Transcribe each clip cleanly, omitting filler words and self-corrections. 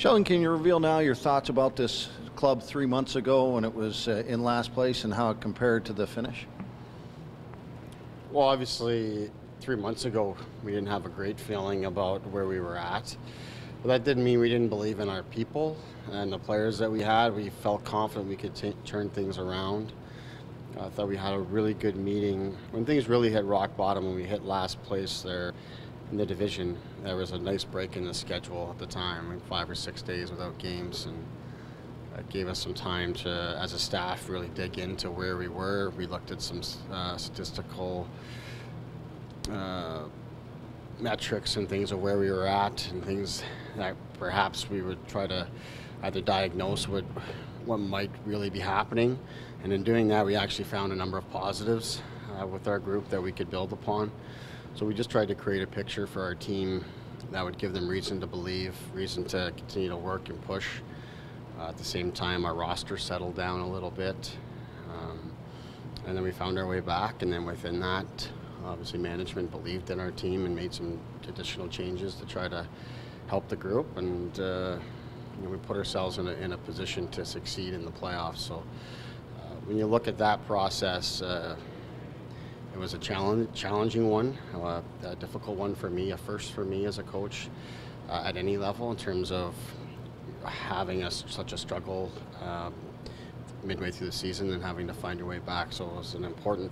Sheldon, can you reveal now your thoughts about this club 3 months ago when it was in last place and how it compared to the finish? Well, obviously, 3 months ago, we didn't have a great feeling about where we were at. But that didn't mean we didn't believe in our people and the players that we had. We felt confident we could turn things around. I thought we had a really good meeting. When things really hit rock bottom, when we hit last place there in the division, there was a nice break in the schedule at the time, like 5 or 6 days without games. And that gave us some time to, as a staff, really dig into where we were. We looked at some statistical metrics and things of where we were at and things that perhaps we would try to either diagnose what might really be happening. And in doing that, we actually found a number of positives with our group that we could build upon. So we just tried to create a picture for our team that would give them reason to believe, reason to continue to work and push. At the same time, our roster settled down a little bit. And then we found our way back, and then within that, obviously management believed in our team and made some additional changes to try to help the group, and we put ourselves in a position to succeed in the playoffs. So when you look at that process, it was a challenging one, a difficult one for me, a first for me as a coach at any level in terms of having such a struggle midway through the season and having to find your way back. So it was an important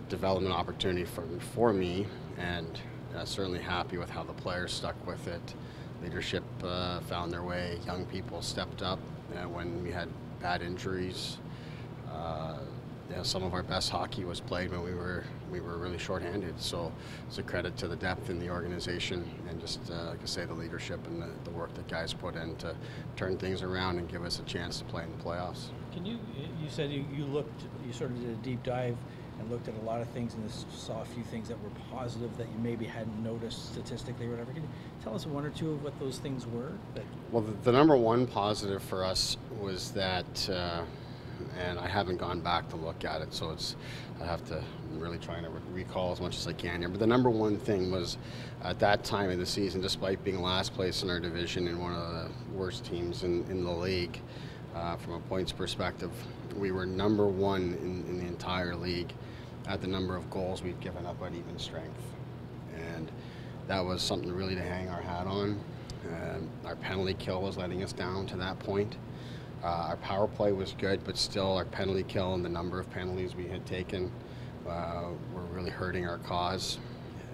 development opportunity for me, and certainly happy with how the players stuck with it. Leadership found their way. Young people stepped up when we had bad injuries. Some of our best hockey was played when we were really shorthanded. So it's a credit to the depth in the organization, and just like I say, the leadership and the work that guys put in to turn things around and give us a chance to play in the playoffs. You said you sort of did a deep dive and looked at a lot of things and saw a few things that were positive that you maybe hadn't noticed statistically or whatever. Can you tell us one or two of what those things were? Well, the number one positive for us was that, and I haven't gone back to look at it, so I have to really try to recall as much as I can here. But the number one thing was, at that time of the season, despite being last place in our division and one of the worst teams in the league, from a points perspective, we were number one in the entire league at the number of goals we'd given up at even strength. And that was something really to hang our hat on. Our penalty kill was letting us down to that point. Our power play was good, but still our penalty kill and the number of penalties we had taken were really hurting our cause.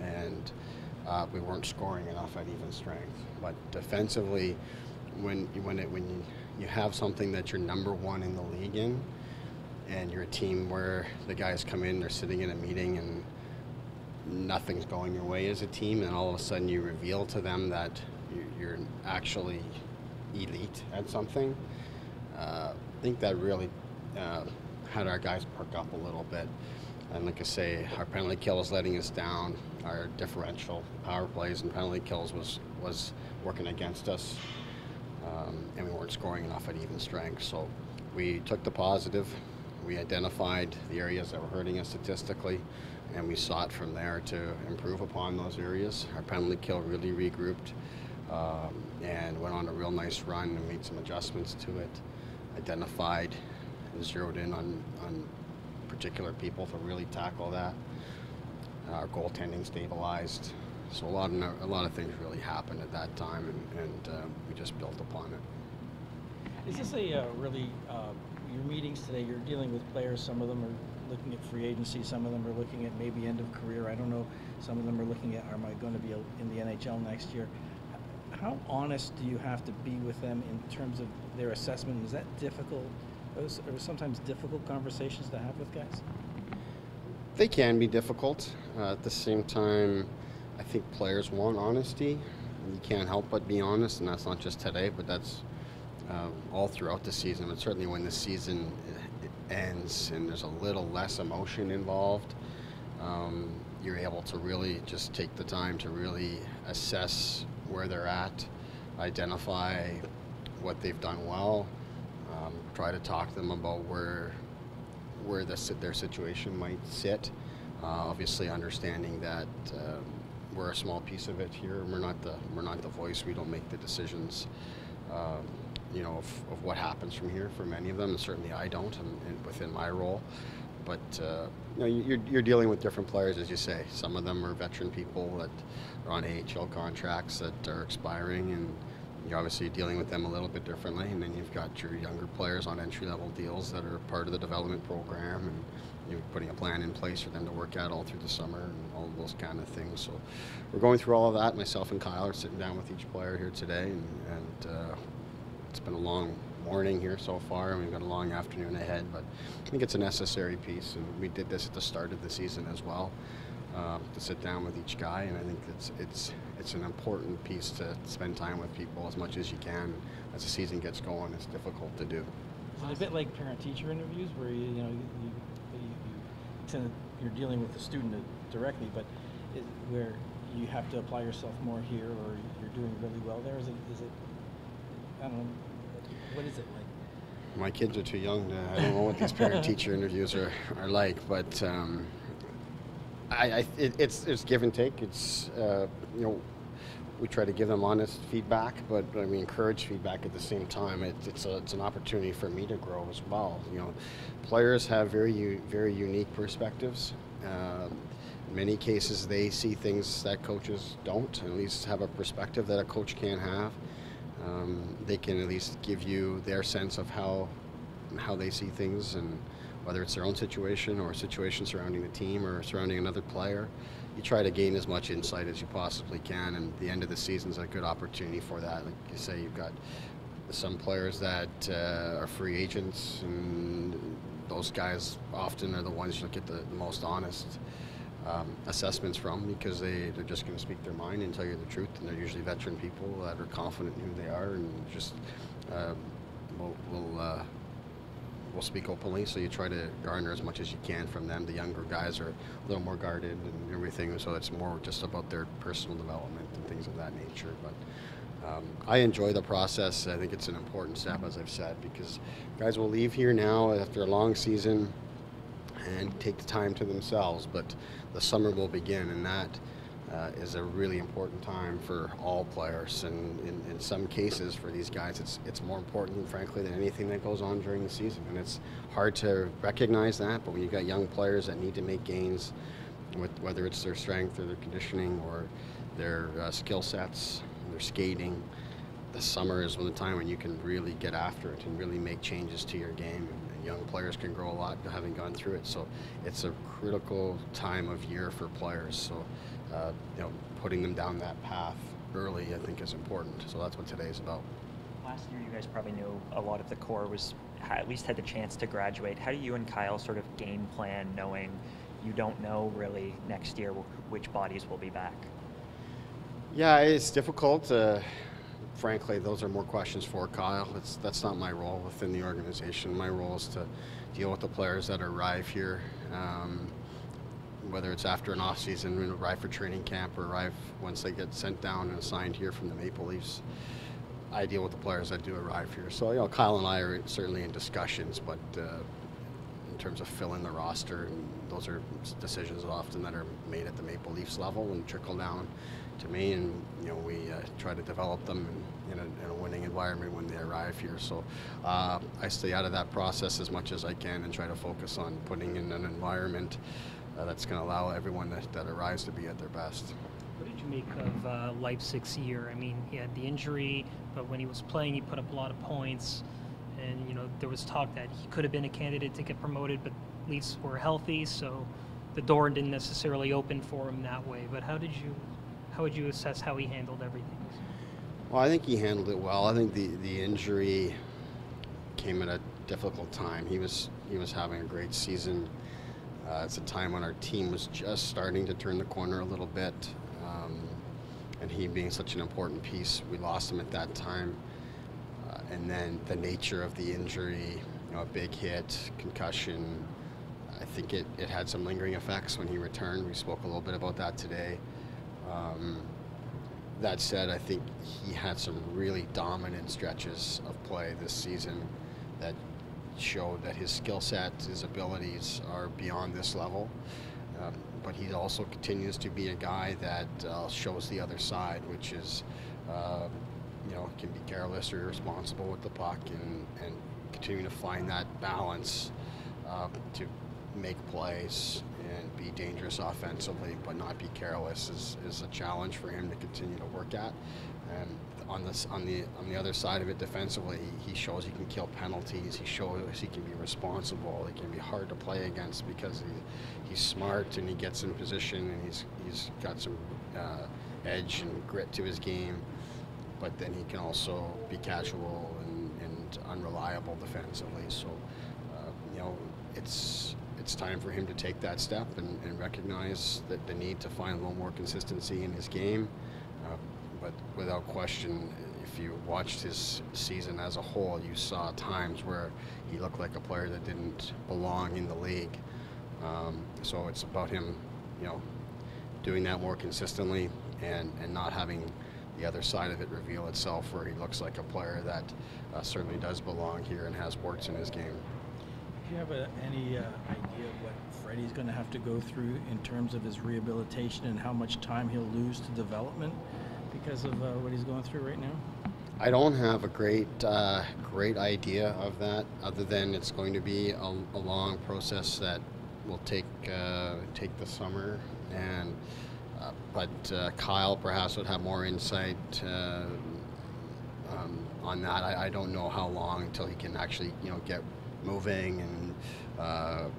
And we weren't scoring enough at even strength. But defensively, when you have something that you're number one in the league in, and you're a team where the guys come in, they're sitting in a meeting and nothing's going your way as a team, and all of a sudden you reveal to them that you're actually elite at something. I think that really had our guys perk up a little bit. And like I say, our penalty kill was letting us down. Our differential power plays and penalty kills was working against us. And we weren't scoring enough at even strength. So we took the positive, we identified the areas that were hurting us statistically, and we sought from there to improve upon those areas. Our penalty kill really regrouped and went on a real nice run and made some adjustments to it. Identified and zeroed in on particular people to really tackle that. Our goaltending stabilized. So a lot of things really happened at that time, and we just built upon it. Is this your meetings today, you're dealing with players, some of them are looking at free agency, some of them are looking at maybe end of career, I don't know, some of them are looking at, am I going to be in the NHL next year? How honest do you have to be with them in terms of their assessment? Is that difficult, or sometimes difficult conversations to have with guys? They can be difficult. At the same time, I think players want honesty. You can't help but be honest, and that's not just today, but that's all throughout the season. But certainly when the season ends and there's a little less emotion involved, you're able to really just take the time to really assess where they're at, identify what they've done well, try to talk to them about where their situation might sit. Obviously understanding that we're a small piece of it here. We're not the voice. We don't make the decisions. Of what happens from here for many of them, and certainly I don't, and within my role. But you're dealing with different players, as you say. Some of them are veteran people that are on AHL contracts that are expiring, and you're obviously dealing with them a little bit differently. And then you've got your younger players on entry-level deals that are part of the development program, and you're putting a plan in place for them to work out all through the summer and all of those kind of things. So we're going through all of that. Myself and Kyle are sitting down with each player here today, and it's been a long morning here so far, and we've got a long afternoon ahead, but I think it's a necessary piece, and we did this at the start of the season as well, to sit down with each guy, and I think it's an important piece to spend time with people as much as you can. As the season gets going, it's difficult to do. Is it a bit like parent-teacher interviews where you're dealing with the student directly, but where you have to apply yourself more here, or you're doing really well there? Is it I don't know. What is it like? My kids are too young to, I don't know what these parent-teacher interviews are like, but it's give and take. It's, we try to give them honest feedback, but we encourage feedback at the same time. It's an opportunity for me to grow as well. Players have very unique perspectives. In many cases, they see things that coaches don't, at least have a perspective that a coach can't have. They can at least give you their sense of how they see things, and whether it's their own situation or a situation surrounding the team or surrounding another player. You try to gain as much insight as you possibly can, and the end of the season is a good opportunity for that. Like you say, you've got some players that are free agents, and those guys often are the ones you get the most honest assessments from, because they're just going to speak their mind and tell you the truth, and they're usually veteran people that are confident in who they are, and just will speak openly. So you try to garner as much as you can from them. The younger guys are a little more guarded and everything, so it's more just about their personal development and things of that nature. But I enjoy the process. I think it's an important step, as I've said, because guys will leave here now after a long season and take the time to themselves, but the summer will begin, and that is a really important time for all players, and in some cases for these guys it's more important, frankly, than anything that goes on during the season. And it's hard to recognize that, but when you've got young players that need to make gains, with whether it's their strength or their conditioning or their skill sets, their skating, the summer is the time when you can really get after it and really make changes to your game. Young players can grow a lot having gone through it, so it's a critical time of year for players. So putting them down that path early, I think, is important. So that's what today is about. Last year you guys probably knew a lot of the core at least had the chance to graduate. How do you and Kyle sort of game plan, knowing you don't know really next year which bodies will be back? Yeah, it's difficult. Frankly, those are more questions for Kyle. That's not my role within the organization. My role is to deal with the players that arrive here, whether it's after an off season, arrive for training camp, or arrive once they get sent down and assigned here from the Maple Leafs. I deal with the players that do arrive here. So Kyle and I are certainly in discussions, but in terms of filling the roster, and those are decisions often that are made at the Maple Leafs level and trickle down to me, and we try to develop them in a winning environment when they arrive here. So I stay out of that process as much as I can and try to focus on putting in an environment that's going to allow everyone that arrives to be at their best. What did you make of Leipzig's year? I mean, he had the injury, but when he was playing, he put up a lot of points, and there was talk that he could have been a candidate to get promoted, but Leafs were healthy, so the door didn't necessarily open for him that way. But how would you assess how he handled everything? Well, I think he handled it well. I think the injury came at a difficult time. He was having a great season. It's a time when our team was just starting to turn the corner a little bit, and he being such an important piece, we lost him at that time. And then the nature of the injury, a big hit, concussion, I think it had some lingering effects when he returned. We spoke a little bit about that today. That said, I think he had some really dominant stretches of play this season that showed that his skill set, his abilities are beyond this level. But he also continues to be a guy that shows the other side, which is, can be careless or irresponsible with the puck, and continuing to find that balance to make plays and be dangerous offensively, but not be careless is a challenge for him to continue to work at. And on the other side of it, defensively, he shows he can kill penalties. He shows he can be responsible. He can be hard to play against because he's smart and he gets in position and he's got some edge and grit to his game. But then he can also be casual and unreliable defensively. So it's time for him to take that step and recognize that the need to find a little more consistency in his game. But without question, if you watched his season as a whole, you saw times where he looked like a player that didn't belong in the league. So it's about him, doing that more consistently and not having the other side of it reveal itself, where he looks like a player that certainly does belong here and has warts in his game. Do you have any idea of what Freddie's going to have to go through in terms of his rehabilitation and how much time he'll lose to development because of what he's going through right now? I don't have a great idea of that, other than it's going to be a long process that will take the summer, and but Kyle perhaps would have more insight on that. I don't know how long until he can actually get moving and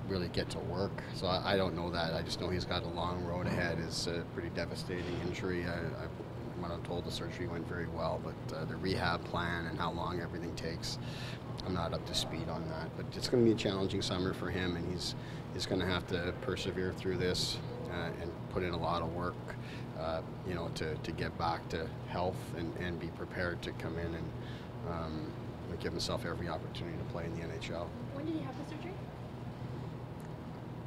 really get to work. So I don't know that. I just know he's got a long road ahead. It's a pretty devastating injury. When I'm told the surgery went very well, but the rehab plan and how long everything takes, I'm not up to speed on that. But it's going to be a challenging summer for him, and he's going to have to persevere through this and put in a lot of work, to get back to health and be prepared to come in and give himself every opportunity to play in the NHL. When did he have the surgery?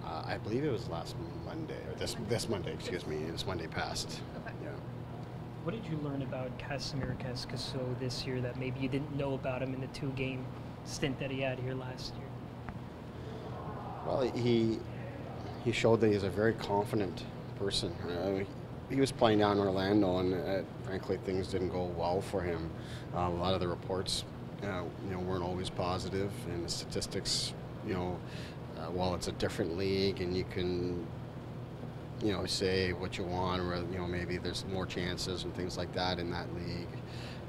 I believe it was last Monday, or this Monday, excuse me. It was Monday past. Okay. Yeah. What did you learn about Casimir Kaskaso this year that maybe you didn't know about him in the 2-game stint that he had here last year? Well, he showed that he's a very confident person. He was playing down in Orlando, and frankly, things didn't go well for him. A lot of the reports, weren't always positive, and the statistics, while it's a different league, and you can, say what you want, or maybe there's more chances and things like that in that league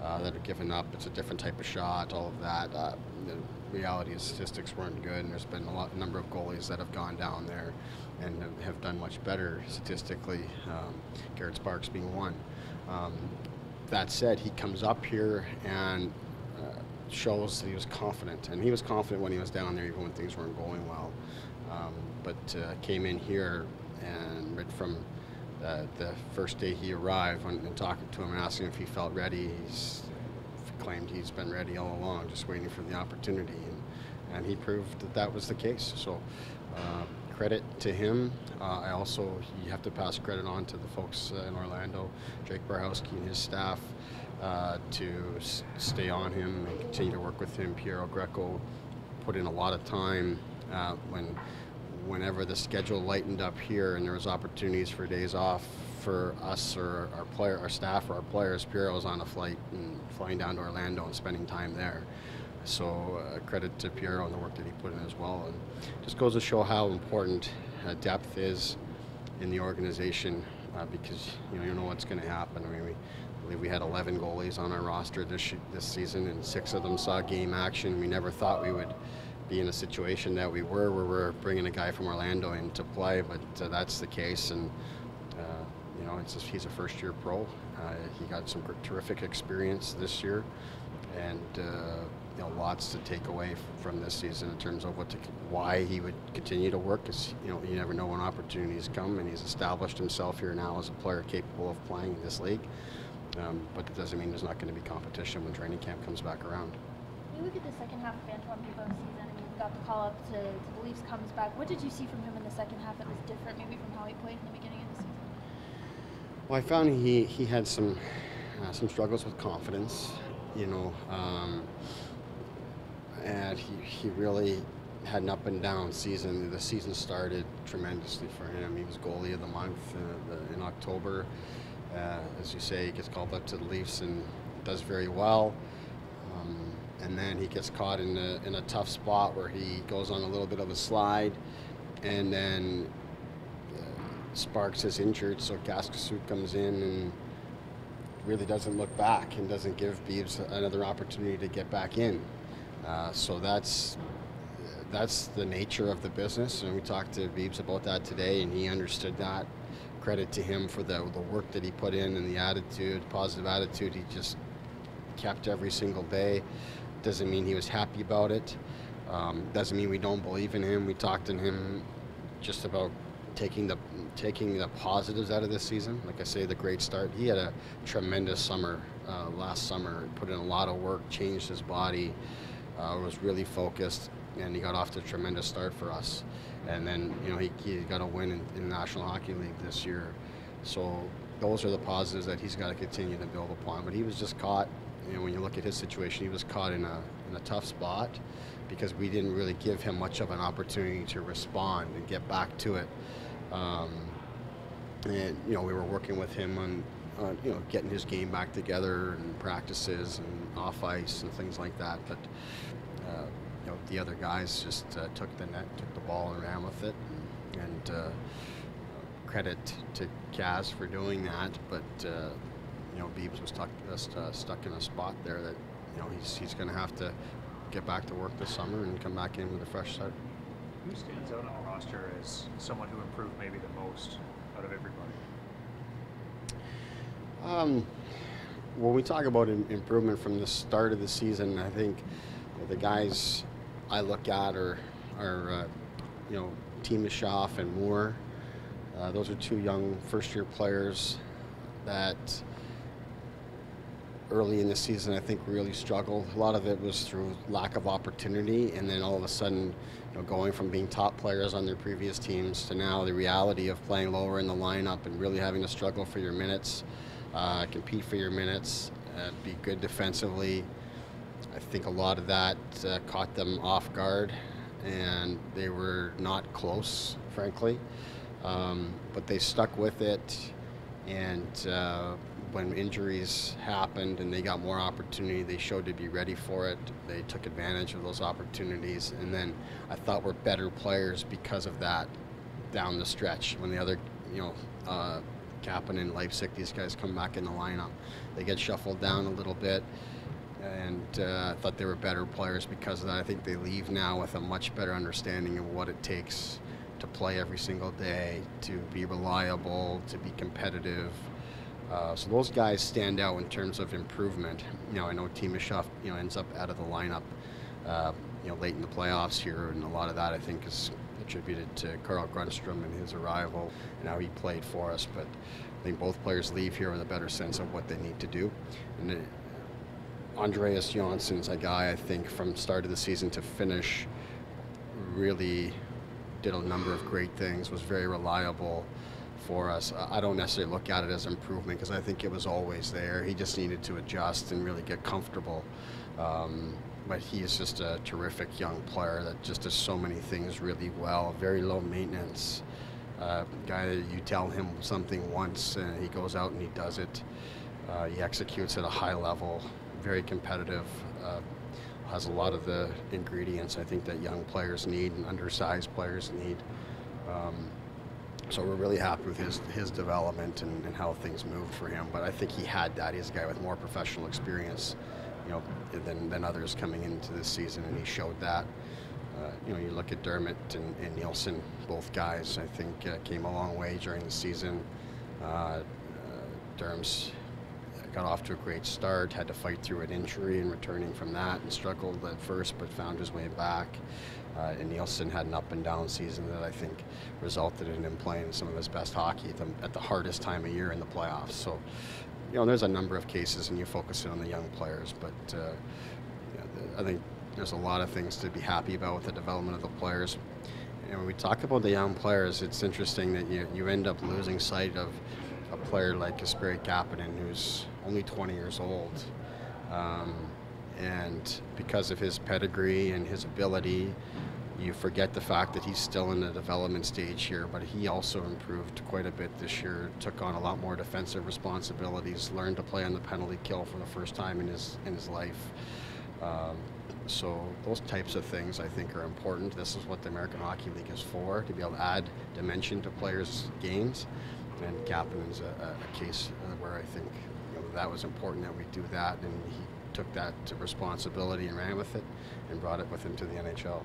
that are given up. It's a different type of shot, all of that. The reality is statistics weren't good, and there's been a number of goalies that have gone down there and have done much better statistically, Garrett Sparks being one. That said, he comes up here and shows that he was confident, and he was confident when he was down there, even when things weren't going well. But came in here, and right from the first day he arrived, and talking to him and asking if he felt ready, he's claimed he's been ready all along, just waiting for the opportunity, and he proved that was the case. So credit to him. You have to pass credit on to the folks in Orlando, Jake Barhowski and his staff, to stay on him and continue to work with him. Piero Greco put in a lot of time whenever the schedule lightened up here and there was opportunities for days off for us or our staff or our players. Piero was on a flight and flying down to Orlando and spending time there. So credit to Piero and the work that he put in as well. And just goes to show how important depth is in the organization, because you know what's going to happen. I mean, I believe we had 11 goalies on our roster this season, and 6 of them saw game action. We never thought we would be in a situation that we were, where we're bringing a guy from Orlando in to play, but that's the case. And he's a first-year pro. He got some terrific experience this year, and lots to take away from this season in terms of why he would continue to work. Because you never know when opportunities come, and he's established himself here now as a player capable of playing in this league. But it doesn't mean there's not going to be competition when training camp comes back around. When you look at the second half of Antoine Bibeau's season, and you've got the call-up to the Leafs comes back, what did you see from him in the second half that was different maybe from how he played in the beginning of the season? Well, I found he had some struggles with confidence, and he really had an up and down season. The season started tremendously for him. He was goalie of the month in October. As you say, he gets called up to the Leafs and does very well. And then he gets caught in a tough spot where he goes on a little bit of a slide, and then Sparks is injured, so Kaskasuit comes in and really doesn't look back and doesn't give Beebs another opportunity to get back in. So that's the nature of the business, and we talked to Beebs about that today, and he understood that. Credit to him for the work that he put in and the attitude, positive attitude he just kept every single day. Doesn't mean he was happy about it. Doesn't mean we don't believe in him. We talked to him just about taking the positives out of this season. Like I say, the great start. He had a tremendous summer last summer. Put in a lot of work, changed his body, was really focused, and he got off to a tremendous start for us. And then he got a win in the National Hockey League this year. So those are the positives that he's got to continue to build upon. But he was just caught. When you look at his situation, he was caught in a tough spot because we didn't really give him much of an opportunity to respond and get back to it. And we were working with him on getting his game back together and practices and off ice and things like that. But the other guys just took the ball and ran with it. And credit to Kaz for doing that. But Beebs was stuck in a spot there that he's going to have to get back to work this summer and come back in with a fresh start. Who stands out on the roster as someone who improved maybe the most out of everybody? When we talk about improvement from the start of the season, I think the guys I look at are Timashov and Moore. Those are two young first-year players that early in the season I think really struggled. A lot of it was through lack of opportunity, and then all of a sudden going from being top players on their previous teams to now the reality of playing lower in the lineup and really having to struggle for your minutes, compete for your minutes, be good defensively. I think a lot of that caught them off guard, and they were not close, frankly. But they stuck with it, and when injuries happened and they got more opportunity, they showed to be ready for it. They took advantage of those opportunities, and then I thought we're better players because of that down the stretch. When the other, Kapanen and Leipzig, these guys come back in the lineup, they get shuffled down a little bit, and I thought they were better players because of that. I think they leave now with a much better understanding of what it takes to play every single day, to be reliable, to be competitive. So those guys stand out in terms of improvement. I know Timashov, ends up out of the lineup, late in the playoffs here, and a lot of that I think is attributed to Carl Grundstrom and his arrival and how he played for us. But I think both players leave here with a better sense of what they need to do. And Andreas Jonsson's a guy I think from start of the season to finish really did a number of great things, was very reliable for us. I don't necessarily look at it as improvement because I think it was always there. He just needed to adjust and really get comfortable. But he is just a terrific young player that just does so many things really well, very low maintenance. Guy that you tell him something once and he goes out and he does it. He executes at a high level, very competitive, has a lot of the ingredients I think that young players need and undersized players need. So we're really happy with his development and how things moved for him. But I think he had that. He's a guy with more professional experience, than others coming into this season, and he showed that. You look at Dermott and Nielsen, both guys I think came a long way during the season. Derms got off to a great start, had to fight through an injury and returning from that, and struggled at first but found his way back. And Nielsen had an up and down season that I think resulted in him playing some of his best hockey at the hardest time of year in the playoffs. So, there's a number of cases, and you focus in on the young players, but I think there's a lot of things to be happy about with the development of the players. And when we talk about the young players, it's interesting that you end up losing sight of a player like Kasperi Kapanen, who's only 20 years old. And because of his pedigree and his ability, you forget the fact that he's still in the development stage here, but he also improved quite a bit this year, took on a lot more defensive responsibilities, learned to play on the penalty kill for the first time in his life. So those types of things I think are important. This is what the American Hockey League is for, to be able to add dimension to players' games. And Kapanen's a case where I think that was important that we do that, and he took that responsibility and ran with it and brought it with him to the NHL.